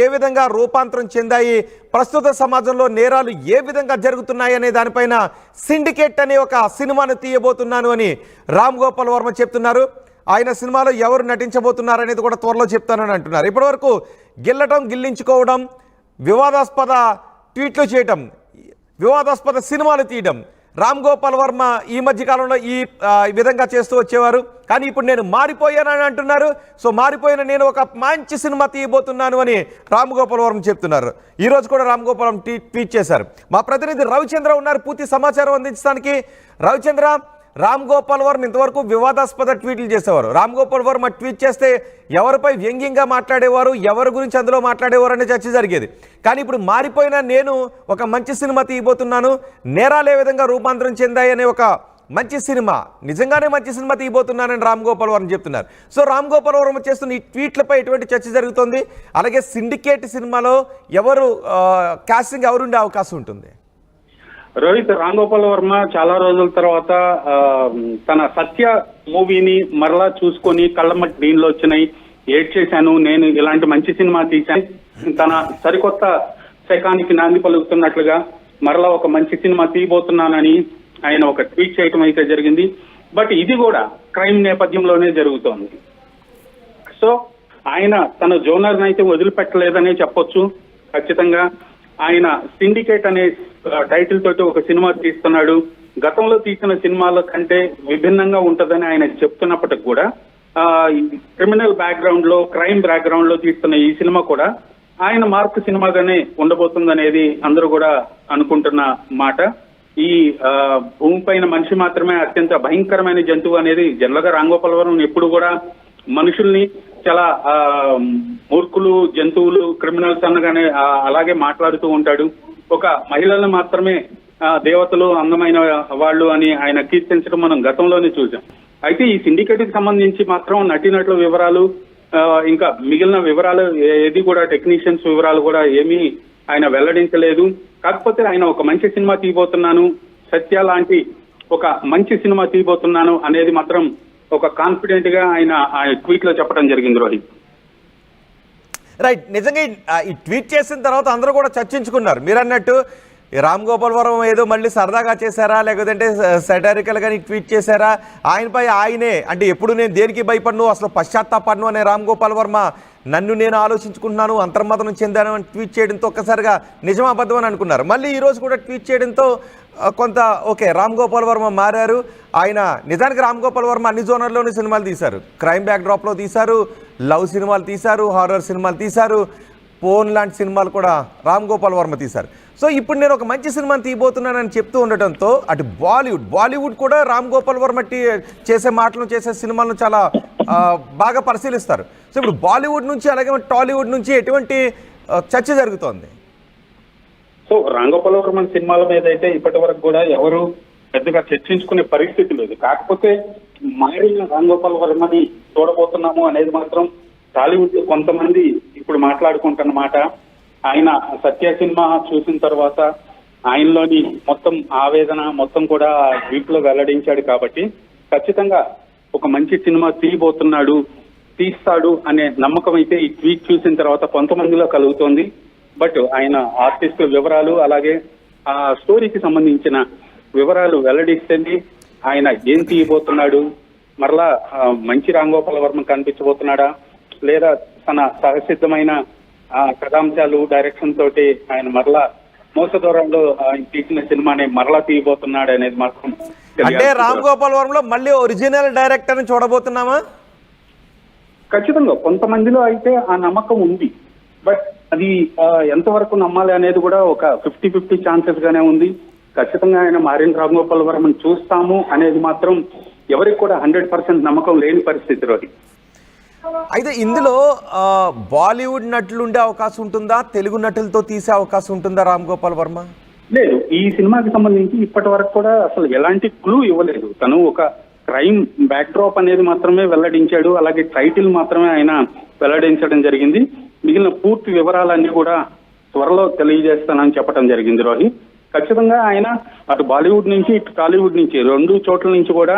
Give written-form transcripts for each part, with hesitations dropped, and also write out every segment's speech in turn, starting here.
ఏ విధంగా రూపాంతరం చెందాయి, ప్రస్తుత సమాజంలో నేరాలు ఏ విధంగా జరుగుతున్నాయి అనే దానిపైన సిండికేట్ అనే ఒక సినిమాను తీయబోతున్నాను అని రామ్ గోపాల్ వర్మ చెప్తున్నారు. ఆయన సినిమాలో ఎవరు నటించబోతున్నారు అనేది కూడా త్వరలో చెప్తానని అంటున్నారు. ఇప్పటివరకు గిల్లటం, గిల్లించుకోవడం, వివాదాస్పద ట్వీట్లు చేయటం, వివాదాస్పద సినిమాలు తీయడం రామ్ గోపాల్ వర్మ ఈ మధ్యకాలంలో ఈ విధంగా చేస్తూ వచ్చేవారు. కానీ ఇప్పుడు నేను మారిపోయానని అంటున్నారు. సో మారిపోయిన నేను ఒక మంచి సినిమా తీయబోతున్నాను అని రామ్ గోపాల్ వర్మ చెప్తున్నారు. ఈరోజు కూడా రామ్ గోపాల్ వర్మ ట్వీట్ చేశారు. మా ప్రతినిధి రవిచంద్ర ఉన్నారు పూర్తి సమాచారం అందించడానికి. రవిచంద్ర, రామ్ గోపాల్ వర్మ ఇంతవరకు వివాదాస్పద ట్వీట్లు చేసేవారు. రామ్ గోపాల్ వర్మ ట్వీట్ చేస్తే ఎవరిపై వ్యంగ్యంగా మాట్లాడేవారు, ఎవరి గురించి అందులో మాట్లాడేవారు అనే చర్చ జరిగేది. కానీ ఇప్పుడు మారిపోయిన నేను ఒక మంచి సినిమా తీయబోతున్నాను, నేరాలు ఏ విధంగా రూపాంతరం చెందాయి అనే ఒక మంచి సినిమా, నిజంగానే మంచి సినిమా తీయబోతున్నానని రామ్ గోపాల్ వర్మ చెప్తున్నారు. సో రామ్ గోపాల్ వర్మ చేస్తున్న ఈ ట్వీట్లపై ఎటువంటి చర్చ జరుగుతుంది? అలాగే సిండికేట్ సినిమాలో ఎవరు కాస్టింగ్ ఎవరుండే అవకాశం ఉంటుంది? రోహిత్, రామ్ గోపాల్ వర్మ చాలా రోజుల తర్వాత తన సత్య మూవీని మరలా చూసుకొని కళ్ళమట్టి దీనిలో వచ్చినాయి, ఏడ్ చేశాను, నేను ఇలాంటి మంచి సినిమా తీశాను, తన సరికొత్త శకానికి నాంది పలుకుతున్నట్లుగా మరలా ఒక మంచి సినిమా తీయబోతున్నానని ఆయన ఒక ట్వీట్ చేయటం అయితే జరిగింది. బట్ ఇది కూడా క్రైమ్ నేపథ్యంలోనే జరుగుతోంది. సో ఆయన తన జోనర్ అయితే వదిలిపెట్టలేదనే చెప్పొచ్చు. ఖచ్చితంగా ఆయన సిండికేట్ అనే టైటిల్ తోటి ఒక సినిమా తీస్తున్నాడు. గతంలో తీసిన సినిమాల కంటే విభిన్నంగా ఉంటదని ఆయన చెప్తున్నప్పటికి కూడా క్రిమినల్ బ్యాక్గ్రౌండ్ లో, క్రైమ్ బ్యాక్గ్రౌండ్ లో తీస్తున్న ఈ సినిమా కూడా ఆయన మార్క్ సినిమాగానే ఉండబోతుందనేది అందరూ కూడా అనుకుంటున్న మాట. ఈ భూమిపైన మనిషి మాత్రమే అత్యంత భయంకరమైన జంతువు అనేది జనరల్ గా రామ్ గోపాల్ వర్మ ఎప్పుడు కూడా మనుషుల్ని చాలా మూర్ఖులు, జంతువులు, క్రిమినల్స్ అనగానే అలాగే మాట్లాడుతూ ఉంటాడు. ఒక మహిళలను మాత్రమే దేవతలు, అందమైన వాళ్ళు అని ఆయన కీర్తించడం మనం గతంలోనే చూసాం. అయితే ఈ సిండికేట్ కి సంబంధించి మాత్రం నటీనటుల వివరాలు, ఇంకా మిగిలిన వివరాలు ఏది కూడా, టెక్నీషియన్స్ వివరాలు కూడా ఏమీ ఆయన వెల్లడించలేదు. కాకపోతే ఆయన ఒక మంచి సినిమా తీయబోతున్నాను, సత్య లాంటి ఒక మంచి సినిమా తీయబోతున్నాను అనేది మాత్రం ఒక కాన్ఫిడెంట్ గా ఆయన ట్వీట్ లో చెప్పడం జరిగింది. రోహిత్, రైట్. నిజంగా ఈ ట్వీట్ చేసిన తర్వాత అందరూ కూడా చర్చించుకున్నారు. మీరు అన్నట్టు రామ్ గోపాల్ వర్మ ఏదో మళ్ళీ సరదాగా చేశారా, లేకపోతే సెటారికల్ గా ట్వీట్ చేశారా, ఆయనపై ఆయనే అంటే ఎప్పుడు నేను దేనికి భయపడను, అసలు పశ్చాత్తాపడను అనే రామ్ గోపాల్ వర్మ నన్ను నేను ఆలోచించుకుంటున్నాను, అంతర్మతనం చెందాను అని ట్వీట్ చేయడంతో ఒక్కసారిగా నిజం అబద్ధం అని అనుకున్నారు. మళ్ళీ ఈరోజు కూడా ట్వీట్ చేయడంతో కొంత ఓకే, రామ్ గోపాల్ వర్మ మారారు. ఆయన నిజానికి రామ్ గోపాల్ వర్మ అన్ని జోనర్లోనే సినిమాలు తీశారు. క్రైమ్ బ్యాక్డ్రాప్లో తీశారు, లవ్ సినిమాలు తీశారు, హారర్ సినిమాలు తీశారు, పోన్ లాంటి సినిమాలు కూడా రామ్ గోపాల్ వర్మ తీశారు. సో ఇప్పుడు నేను ఒక మంచి సినిమాని తీయబోతున్నానని చెప్తూ ఉండటంతో అటు బాలీవుడ్ కూడా రామ్ గోపాల్ వర్మ చేసే మాటలు, చేసే సినిమాలను చాలా బాగా పరిశీలిస్తారు. సో ఇప్పుడు బాలీవుడ్ నుంచి అలాగే టాలీవుడ్ నుంచి ఎటువంటి చర్చ జరుగుతోంది? సో రామ్ గోపాల్ వర్మ సినిమాల మీద అయితే ఇప్పటి వరకు కూడా ఎవరు పెద్దగా చర్చించుకునే పరిస్థితి లేదు. కాకపోతే మారిన రామ్ గోపాల్ వర్మని చూడబోతున్నాము అనేది మాత్రం టాలీవుడ్ కొంతమంది ఇప్పుడు మాట్లాడుకుంటున్నమాట. ఆయన సత్య సినిమా చూసిన తర్వాత ఆయనలోని మొత్తం ఆవేదన మొత్తం కూడా వీటిలో వెల్లడించాడు. కాబట్టి ఖచ్చితంగా ఒక మంచి సినిమా తీస్తాడు అనే నమ్మకం అయితే ఈ ట్వీట్ చూసిన తర్వాత కొంతమందిలో కలుగుతోంది. బట్ ఆయన ఆర్టిస్ట్ వివరాలు, అలాగే ఆ స్టోరీకి సంబంధించిన వివరాలు వెల్లడిస్తుంది. ఆయన ఏం తీయబోతున్నాడు, మరలా మంచి రామ్ గోపాల్ వర్మ కనిపించబోతున్నాడా, లేదా తన సహసిద్ధమైన కథాంశాలు, డైరెక్షన్ తోటి ఆయన మరలా మోసదూరంలో తీసిన సినిమాని మరలా తీయబోతున్నాడు అనేది మాత్రం. అంటే రామ్ గోపాల్ వర్మలో మళ్ళీ ఒరిజినల్ డైరెక్టర్ ని చూడబోతున్నామా? ఖచ్చితంగా కొంతమందిలో అయితే ఆ నమ్మకం ఉంది. బట్ అది ఎంతవరకు నమ్మాలి అనేది కూడా ఒక 50-50 ఛాన్సెస్ గానే ఉంది. ఖచ్చితంగా ఆయన మారిన రామ్ గోపాల్ వర్మని చూస్తాము అనేది మాత్రం ఎవరికి కూడా 100% నమ్మకం లేని పరిస్థితి. రోజు అయితే ఇందులో బాలీవుడ్ నటులు ఉండే అవకాశం ఉంటుందా, తెలుగు నటులతో తీసే అవకాశం ఉంటుందా రామ్ గోపాల్ వర్మ? లేదు, ఈ సినిమాకి సంబంధించి ఇప్పటి వరకు కూడా అసలు ఎలాంటి క్లూ ఇవ్వలేదు. తను ఒక క్రైమ్ బ్యాక్డ్రాప్ అనేది మాత్రమే వెల్లడించాడు, అలాగే టైటిల్ మాత్రమే ఆయన వెల్లడించడం జరిగింది. మిగిలిన పూర్తి వివరాలన్నీ కూడా త్వరలో తెలియజేస్తానని చెప్పడం జరిగింది. రోహిత్, ఖచ్చితంగా ఆయన అటు బాలీవుడ్ నుంచి ఇటు టాలీవుడ్ నుంచి రెండు చోట్ల నుంచి కూడా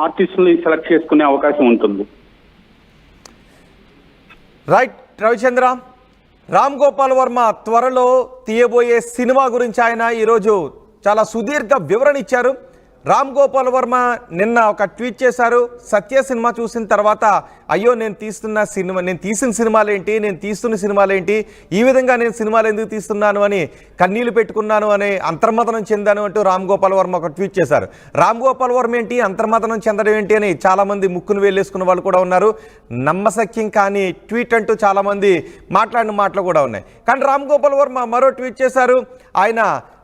ఆర్టిస్టుల్ని సెలెక్ట్ చేసుకునే అవకాశం ఉంటుంది. రైట్ రవిచంద్ర, రామ్ గోపాల్ వర్మ త్వరలో తీయబోయే సినిమా గురించి ఆయన ఈరోజు చాలా సుదీర్ఘ వివరణ ఇచ్చారు. రామ్ గోపాల్ వర్మ నిన్న ఒక ట్వీట్ చేశారు. సత్య సినిమా చూసిన తర్వాత అయ్యో నేను తీసిన సినిమాలేంటి, నేను తీస్తున్న సినిమాలేంటి, ఈ విధంగా నేను సినిమాలు ఎందుకు తీస్తున్నాను అని కన్నీళ్లు పెట్టుకున్నాను అని అంతర్మథనం చెందాను అంటూ రామ్ గోపాల్ వర్మ ఒక ట్వీట్ చేశారు. రామ్ గోపాల్ వర్మ ఏంటి, అంతర్మథనం చెందడం ఏంటి అని చాలామంది ముక్కును వేలేసుకున్న వాళ్ళు కూడా ఉన్నారు. నమ్మశక్యం కానీ ట్వీట్ అంటూ చాలామంది మాట్లాడిన మాటలు కూడా ఉన్నాయి. కానీ రామ్ గోపాల్ వర్మ మరో ట్వీట్ చేశారు. ఆయన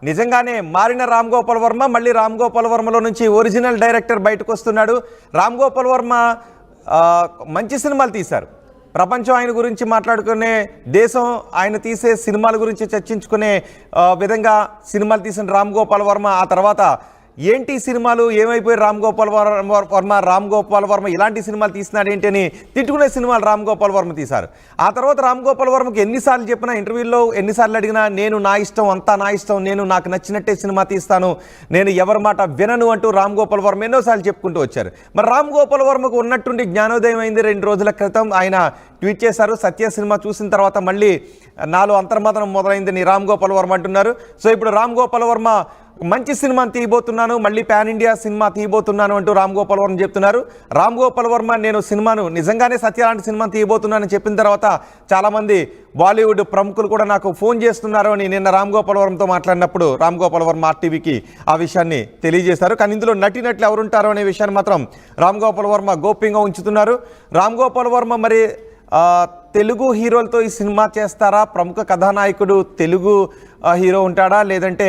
నిజంగానే మారిన రామ్ గోపాల్ వర్మ మళ్ళీ రామ్ గోపాల్ వర్మలో నుంచి ఒరిజినల్ డైరెక్టర్ బయటకు వస్తున్నాడు. రామ్ గోపాల్ వర్మ మంచి సినిమాలు తీశారు. ప్రపంచం ఆయన గురించి మాట్లాడుకునే, దేశం ఆయన తీసే సినిమాల గురించి చర్చించుకునే విధంగా సినిమాలు తీసిన రామ్ గోపాల్ వర్మ ఆ తర్వాత ఏంటి సినిమాలు ఏమైపోయి రామ్ గోపాల్ వర్మ ఇలాంటి సినిమాలు తీసినాడు ఏంటి అని తిట్టుకునే సినిమాలు రామ్ గోపాల్ వర్మ తీశారు. ఆ తర్వాత రామ్ గోపాల్ వర్మకి ఎన్నిసార్లు చెప్పినా, ఇంటర్వ్యూల్లో ఎన్నిసార్లు అడిగినా నేను నా ఇష్టం, అంతా నా ఇష్టం, నేను నాకు నచ్చినట్టే సినిమా తీస్తాను, నేను ఎవరి మాట వినను అంటూ రామ్ గోపాల్ వర్మ ఎన్నోసార్లు చెప్పుకుంటూ వచ్చారు. మరి రామ్ గోపాల్ వర్మకు ఉన్నట్టుండి జ్ఞానోదయం అయింది. 2 రోజుల క్రితం ఆయన ట్వీట్ చేశారు. సత్య సినిమా చూసిన తర్వాత మళ్ళీ నాలో అంతర్మథనం మొదలైందని రామ్ గోపాల్ వర్మ అంటున్నారు. సో ఇప్పుడు రామ్ గోపాల్ వర్మ మంచి సినిమాని తీయబోతున్నాను, మళ్ళీ పాన్ ఇండియా సినిమా తీయబోతున్నాను అంటూ రామ్ గోపాల్ వర్మ చెప్తున్నారు. రామ్ గోపాల్ వర్మ నేను సినిమాను నిజంగానే సత్య లాంటి సినిమాని తీయబోతున్నానని చెప్పిన తర్వాత చాలామంది బాలీవుడ్ ప్రముఖులు కూడా నాకు ఫోన్ చేస్తున్నారు అని నిన్న రామ్ గోపాల్ వర్మతో మాట్లాడినప్పుడు రామ్ గోపాల్ వర్మ ఆర్టీవీకి ఆ విషయాన్ని తెలియజేశారు. కానీ ఇందులో నటినట్లు ఎవరుంటారో అనే విషయాన్ని మాత్రం రామ్ గోపాల్ వర్మ గోప్యంగా ఉంచుతున్నారు. రామ్ గోపాల్ వర్మ మరి తెలుగు హీరోలతో ఈ సినిమా చేస్తారా, ప్రముఖ కథానాయకుడు తెలుగు హీరో ఉంటాడా, లేదంటే